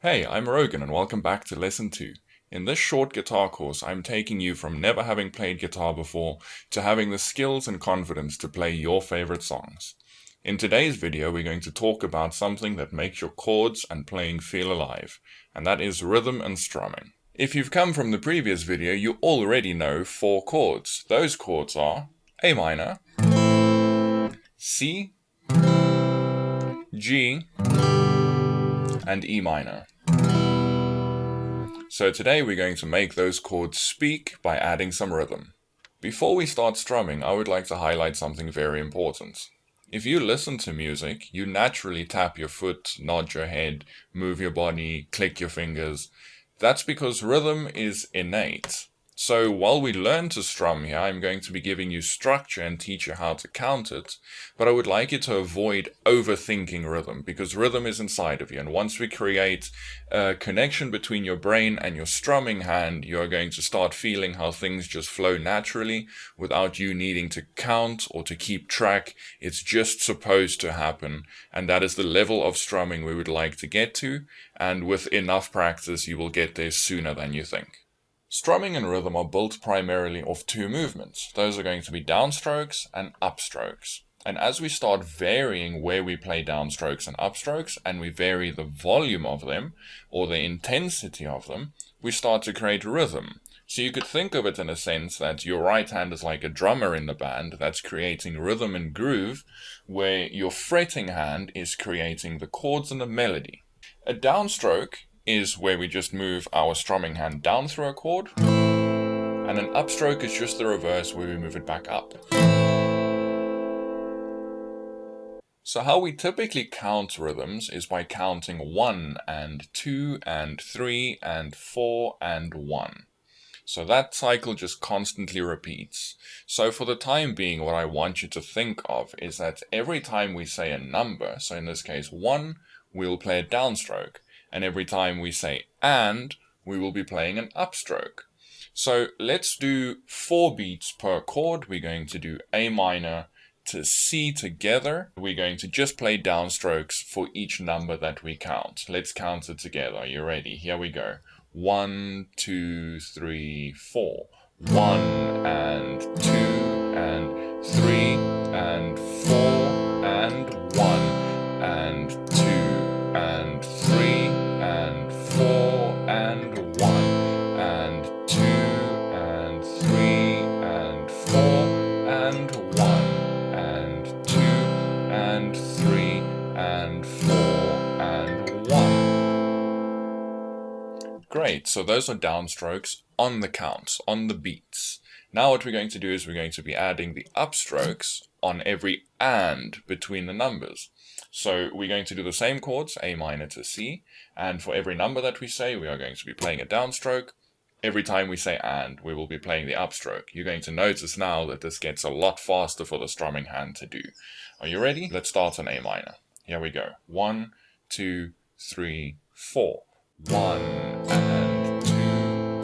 Hey, I'm Rogan and welcome back to Lesson 2. In this short guitar course, I'm taking you from never having played guitar before to having the skills and confidence to play your favorite songs. In today's video, we're going to talk about something that makes your chords and playing feel alive, and that is rhythm and strumming. If you've come from the previous video, you already know 4 chords. Those chords are A minor, C, G, and E minor. So today we're going to make those chords speak by adding some rhythm. Before we start strumming, I would like to highlight something very important. If you listen to music, you naturally tap your foot, nod your head, move your body, click your fingers. That's because rhythm is innate. So while we learn to strum here, I'm going to be giving you structure and teach you how to count it, but I would like you to avoid overthinking rhythm, because rhythm is inside of you, and once we create a connection between your brain and your strumming hand, you are going to start feeling how things just flow naturally without you needing to count or to keep track. It's just supposed to happen, and that is the level of strumming we would like to get to, and with enough practice you will get there sooner than you think. Strumming and rhythm are built primarily off 2 movements. Those are going to be downstrokes and upstrokes. And as we start varying where we play downstrokes and upstrokes, and we vary the volume of them, or the intensity of them, we start to create rhythm. So you could think of it in a sense that your right hand is like a drummer in the band that's creating rhythm and groove, where your fretting hand is creating the chords and the melody. A downstroke is where we just move our strumming hand down through a chord, and an upstroke is just the reverse, where we move it back up. So how we typically count rhythms is by counting 1 and 2 and 3 and 4 and 1. So that cycle just constantly repeats. So for the time being, what I want you to think of is that every time we say a number, so in this case 1, we'll play a downstroke. And every time we say and, we will be playing an upstroke. So let's do 4 beats per chord. We're going to do A minor to C together. We're going to just play downstrokes for each number that we count. Let's count it together. Are you ready? Here we go. 1, 2, 3, 4. 1 and 2 and 3 and 4 and 1 and 2 and 3 and 4 and 1 and 2 and 3 and 4 and 1 and 2 and 3 and 4 and 1. Great, so those are downstrokes on the counts, on the beats. Now what we're going to do is we're going to be adding the upstrokes on every and between the numbers. So we're going to do the same chords, A minor to C, and for every number that we say, we are going to be playing a downstroke. Every time we say and, we will be playing the upstroke. You're going to notice now that this gets a lot faster for the strumming hand to do. Are you ready? Let's start on A minor. Here we go. 1, 2, 3, 4. 1 and 2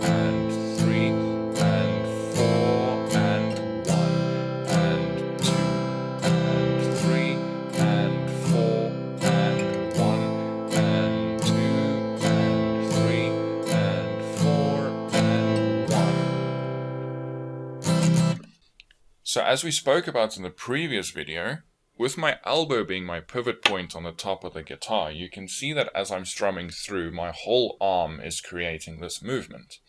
and 3 and 4 and 1 and 2 and 3 and 4 and 1 and 2 and 3 and 4 and 1. So as we spoke about in the previous video, with my elbow being my pivot point on the top of the guitar, you can see that as I'm strumming through, my whole arm is creating this movement.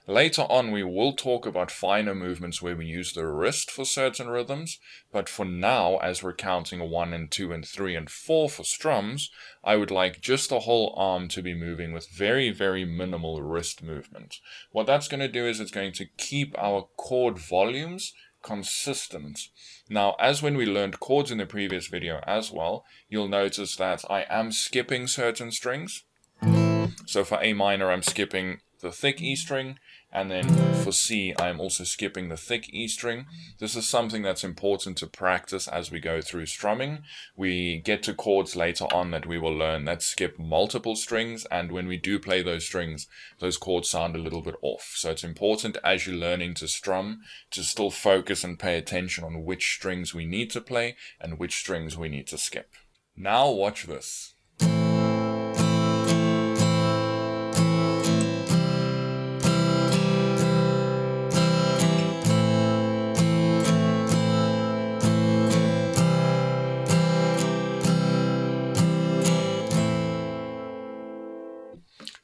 Later on, we will talk about finer movements where we use the wrist for certain rhythms, but for now, as we're counting 1 and 2 and 3 and 4 for strums, I would like just the whole arm to be moving with very, very minimal wrist movement. What that's going to do is it's going to keep our chord volumes consistent. Now, as when we learned chords in the previous video as well, you'll notice that I am skipping certain strings. So for A minor, I'm skipping the thick E string, and then for C, I'm also skipping the thick E string. This is something that's important to practice as we go through strumming. We get to chords later on that we will learn that skip multiple strings, and when we do play those strings, those chords sound a little bit off. So it's important as you're learning to strum to still focus and pay attention on which strings we need to play and which strings we need to skip. Now watch this.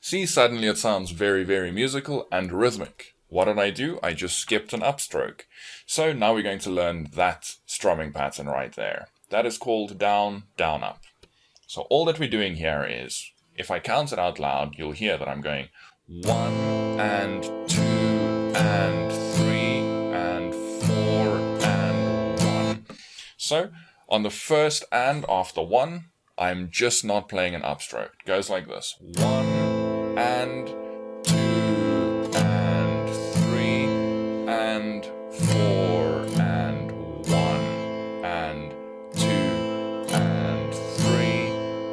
See, suddenly it sounds very, very musical and rhythmic. What did I do? I just skipped an upstroke. So now we're going to learn that strumming pattern right there. That is called down, down, up. So all that we're doing here is, if I count it out loud, you'll hear that I'm going 1 and 2 and 3 and 4 and 1. So on the first and after 1, I'm just not playing an upstroke. It goes like this. 1 and 2 and 3 and 4 and 1 and 2 and 3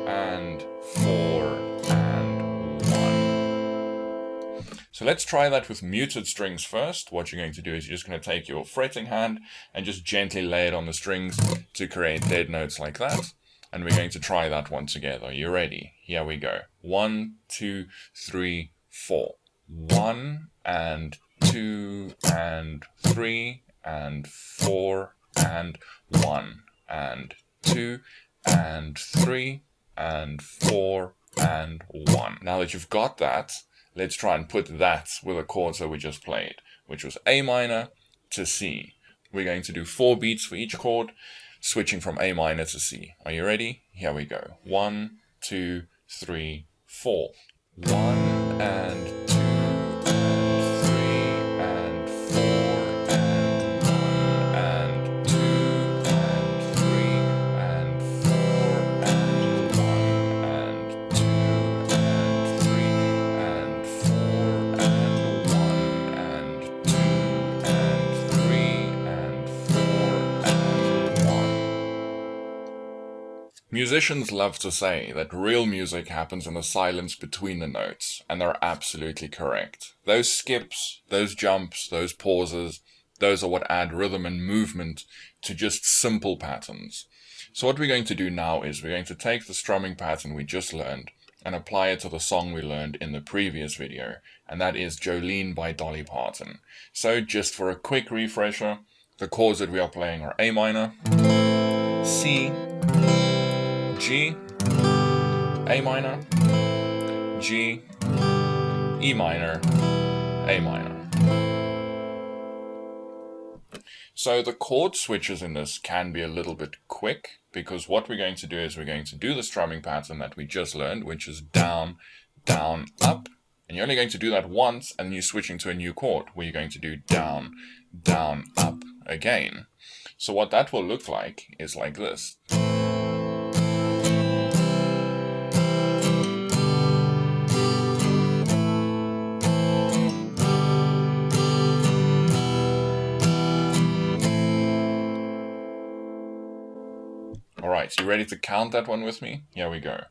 and 4 and 1. So let's try that with muted strings first. What you're going to do is you're just going to take your fretting hand and just gently lay it on the strings to create dead notes like that. And we're going to try that one together. Are you ready? Here we go. 1, 2, 3, 4. 1 and 2 and 3 and 4 and 1 and 2 and 3 and 4 and 1. Now that you've got that, let's try and put that with the chords that we just played, which was A minor to C. We're going to do 4 beats for each chord, switching from A minor to C. Are you ready? Here we go. 1, 2, 3, 4. 1 and 2 and 3 and 4 and 1 and 2 and 3 and 4 and 1 and 2 and 3 and 4 and 1 and 2 and 3 and 4 and 1. Musicians love to say that real music happens in the silence between the notes, and they're absolutely correct. Those skips, those jumps, those pauses, those are what add rhythm and movement to just simple patterns. So what we're going to do now is we're going to take the strumming pattern we just learned and apply it to the song we learned in the previous video, and that is Jolene by Dolly Parton. So just for a quick refresher, the chords that we are playing are A minor, C, G, A minor, G, E minor, A minor. So the chord switches in this can be a little bit quick, because what we're going to do is we're going to do the strumming pattern that we just learned, which is down, down, up. And you're only going to do that once, and then you're switching to a new chord where you're going to do down, down, up again. So what that will look like is like this. Alright, so you ready to count that one with me? Here we go.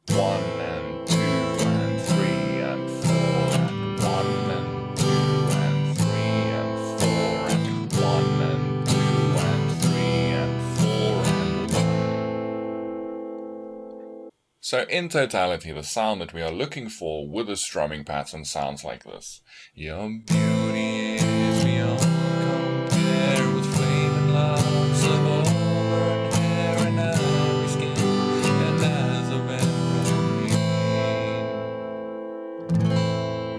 1 and 2 and 3 and 4 and 1 and 2 and 3 and 4 and 1 and 2 and 3 and 4 and 1. So in totality, the sound that we are looking for with a strumming pattern sounds like this. Your beauty is beyond compare with flaming locks of auburn hair and ivory skin and eyes of emerald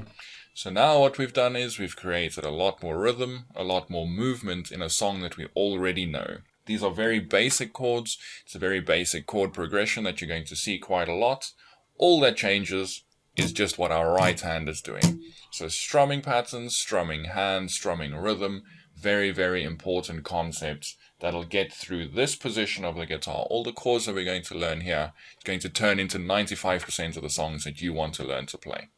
green. So now what we've done is we've created a lot more rhythm, a lot more movement in a song that we already know. These are very basic chords. It's a very basic chord progression that you're going to see quite a lot. All that changes is just what our right hand is doing. So strumming patterns, strumming hand, strumming rhythm, very, very important concepts that'll get through this position of the guitar. All the chords that we're going to learn here is going to turn into 95% of the songs that you want to learn to play.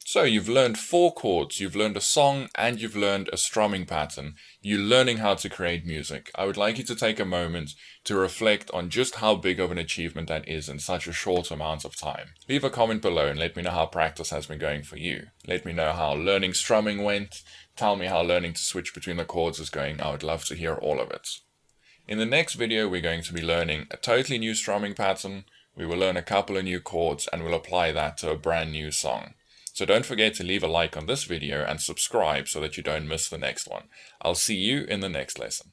So you've learned 4 chords, you've learned a song, and you've learned a strumming pattern. You're learning how to create music. I would like you to take a moment to reflect on just how big of an achievement that is in such a short amount of time. Leave a comment below and let me know how practice has been going for you. Let me know how learning strumming went. Tell me how learning to switch between the chords is going. I would love to hear all of it. In the next video, we're going to be learning a totally new strumming pattern. We will learn a couple of new chords and we'll apply that to a brand new song. So don't forget to leave a like on this video and subscribe so that you don't miss the next one. I'll see you in the next lesson.